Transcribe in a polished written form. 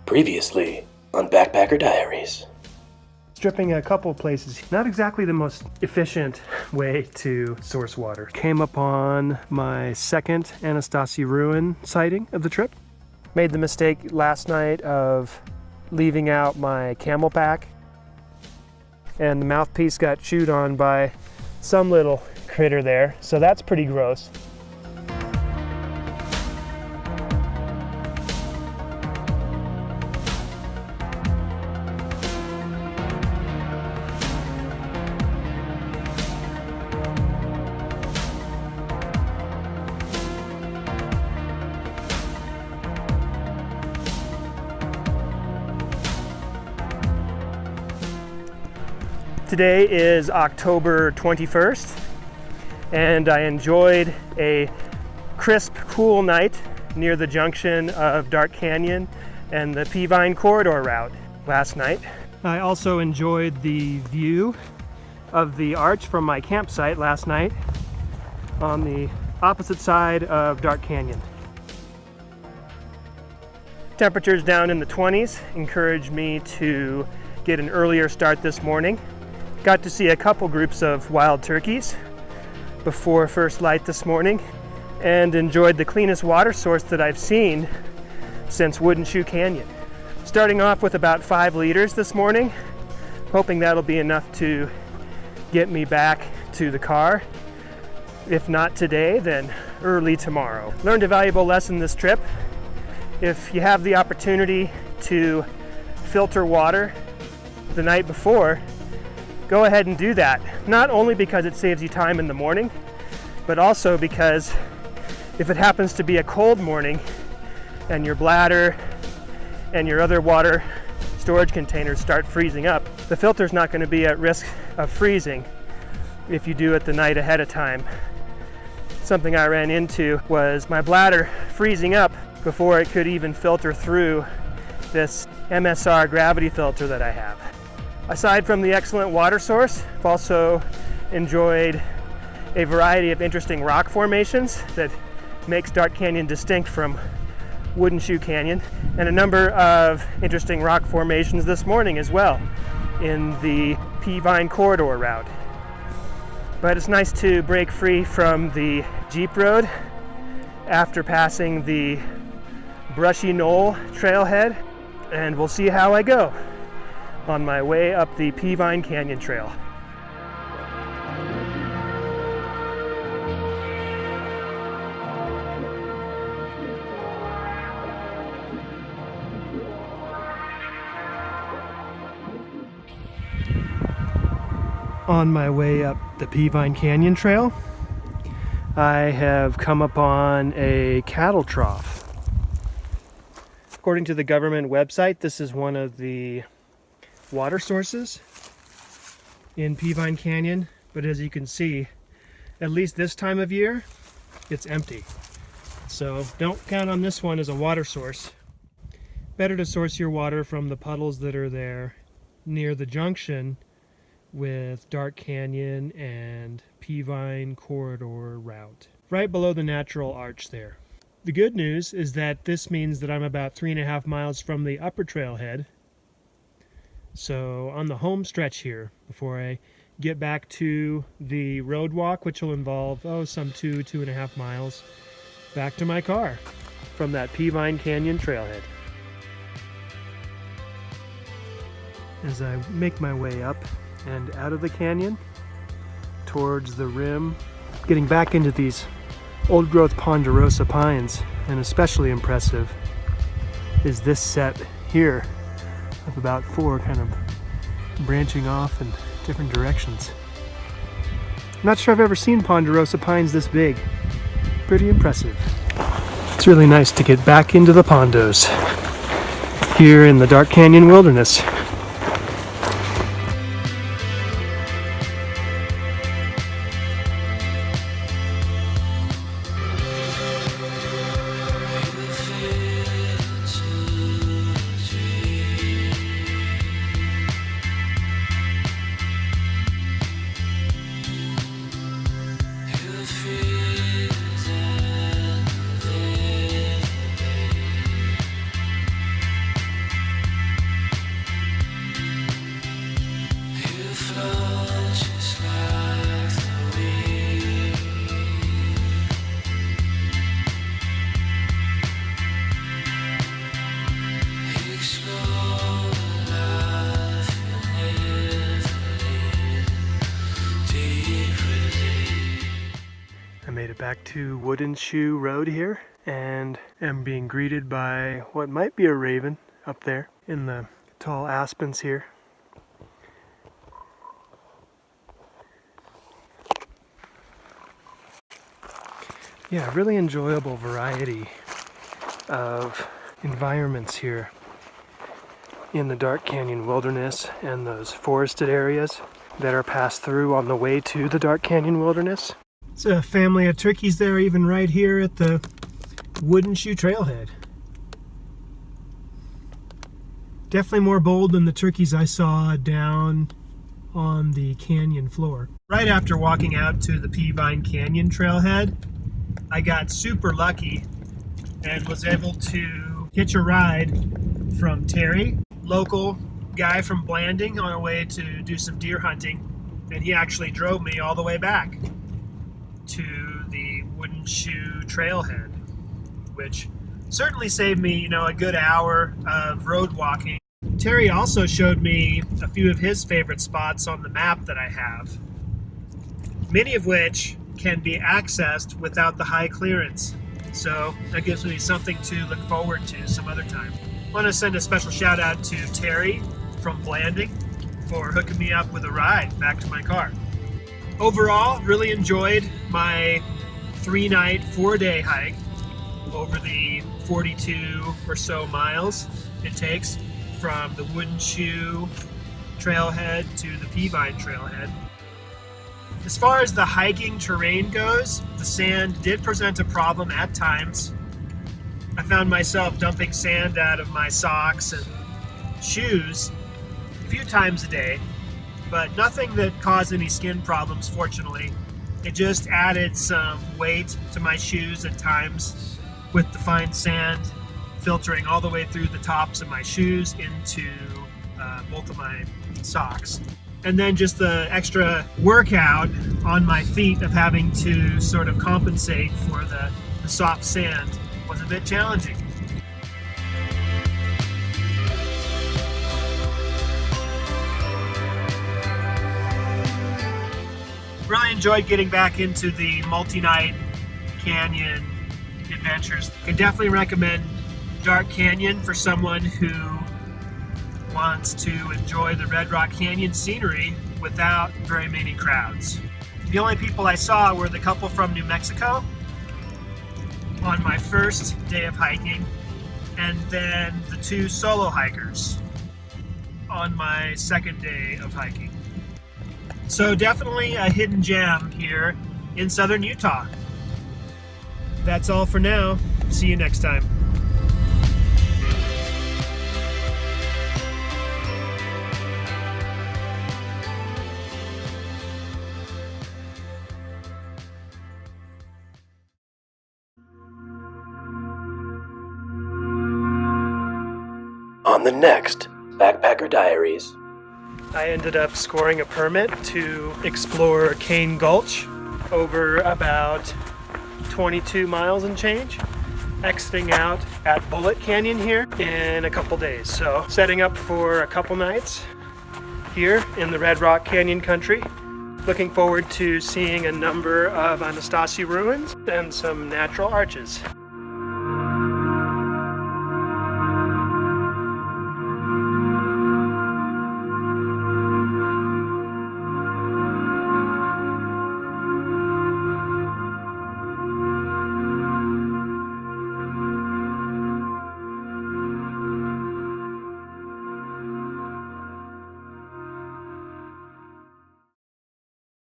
Previously on Backpacker Diaries. Stripping a couple places, not exactly the most efficient way to source water. Came upon my second Anastasi ruin sighting of the trip. Made the mistake last night of leaving out my camel pack, and the mouthpiece got chewed on by some little critter there, so that's pretty gross. Today is October 21st, and I enjoyed a crisp, cool night near the junction of Dark Canyon and the Peavine Corridor Road last night. I also enjoyed the view of the arch from my campsite last night on the opposite side of Dark Canyon. Temperatures down in the 20s encouraged me to get an earlier start this morning. Got to see a couple groups of wild turkeys before first light this morning, and enjoyed the cleanest water source that I've seen since Woodenshoe Canyon. Starting off with about 5 liters this morning, hoping that'll be enough to get me back to the car. If not today, then early tomorrow. Learned a valuable lesson this trip. If you have the opportunity to filter water the night before, go ahead and do that. Not only because it saves you time in the morning, but also because if it happens to be a cold morning and your bladder and your other water storage containers start freezing up, the filter's not going to be at risk of freezing if you do it the night ahead of time. Something I ran into was my bladder freezing up before it could even filter through this MSR gravity filter that I have. Aside from the excellent water source, I've also enjoyed a variety of interesting rock formations that makes Dark Canyon distinct from Woodenshoe Canyon, and a number of interesting rock formations this morning as well in the Peavine Corridor Road. But it's nice to break free from the Jeep road after passing the brushy knoll trailhead, and we'll see how I go on my way up the Peavine Canyon Trail. On my way up the Peavine Canyon Trail, I have come upon a cattle trough. According to the government website, this is one of the water sources in Peavine Canyon, but as you can see, at least this time of year, it's empty. So don't count on this one as a water source. Better to source your water from the puddles that are there near the junction with Dark Canyon and Peavine Corridor Route, right below the natural arch there. The good news is that this means that I'm about 3.5 miles from the upper trailhead. So on the home stretch here, before I get back to the road walk, which will involve, some 2.5 miles, back to my car from that Peavine Canyon trailhead. As I make my way up and out of the canyon towards the rim, getting back into these old growth ponderosa pines, and especially impressive is this set here of about 4 kind of branching off in different directions. Not sure I've ever seen ponderosa pines this big. Pretty impressive. It's really nice to get back into the pondos here in the Dark Canyon wilderness. made it back to Woodenshoe Road here and am being greeted by what might be a raven up there in the tall aspens here. Yeah, really enjoyable variety of environments here in the Dark Canyon wilderness and those forested areas that are passed through on the way to the Dark Canyon wilderness. It's a family of turkeys there, even right here at the Woodenshoe Trailhead. Definitely more bold than the turkeys I saw down on the canyon floor. Right after walking out to the Peavine Canyon Trailhead, I got super lucky and was able to hitch a ride from Terry, local guy from Blanding, on our way to do some deer hunting, and he actually drove me all the way back to the Woodenshoe Trailhead, which certainly saved me, a good hour of road walking. Terry also showed me a few of his favorite spots on the map that I have, many of which can be accessed without the high clearance. So that gives me something to look forward to some other time. I want to send a special shout out to Terry from Blanding for hooking me up with a ride back to my car. Overall, really enjoyed my 3-night, 4-day hike over the 42 or so miles it takes from the Woodenshoe Trailhead to the Peavine Trailhead. As far as the hiking terrain goes, the sand did present a problem at times. I found myself dumping sand out of my socks and shoes a few times a day, but nothing that caused any skin problems, fortunately. It just added some weight to my shoes at times, with the fine sand filtering all the way through the tops of my shoes into both of my socks. And then just the extra workout on my feet of having to sort of compensate for the soft sand was a bit challenging. Really enjoyed getting back into the multi-night canyon adventures. I can definitely recommend Dark Canyon for someone who wants to enjoy the Red Rock Canyon scenery without very many crowds. The only people I saw were the couple from New Mexico on my first day of hiking, and then the 2 solo hikers on my second day of hiking. So definitely a hidden gem here in southern Utah. That's all for now. See you next time. On the next Backpacker Diaries. I ended up scoring a permit to explore Cane Gulch over about 22 miles and change, exiting out at Bullet Canyon here in a couple days. So setting up for a couple nights here in the Red Rock Canyon country. Looking forward to seeing a number of Anastasia ruins and some natural arches.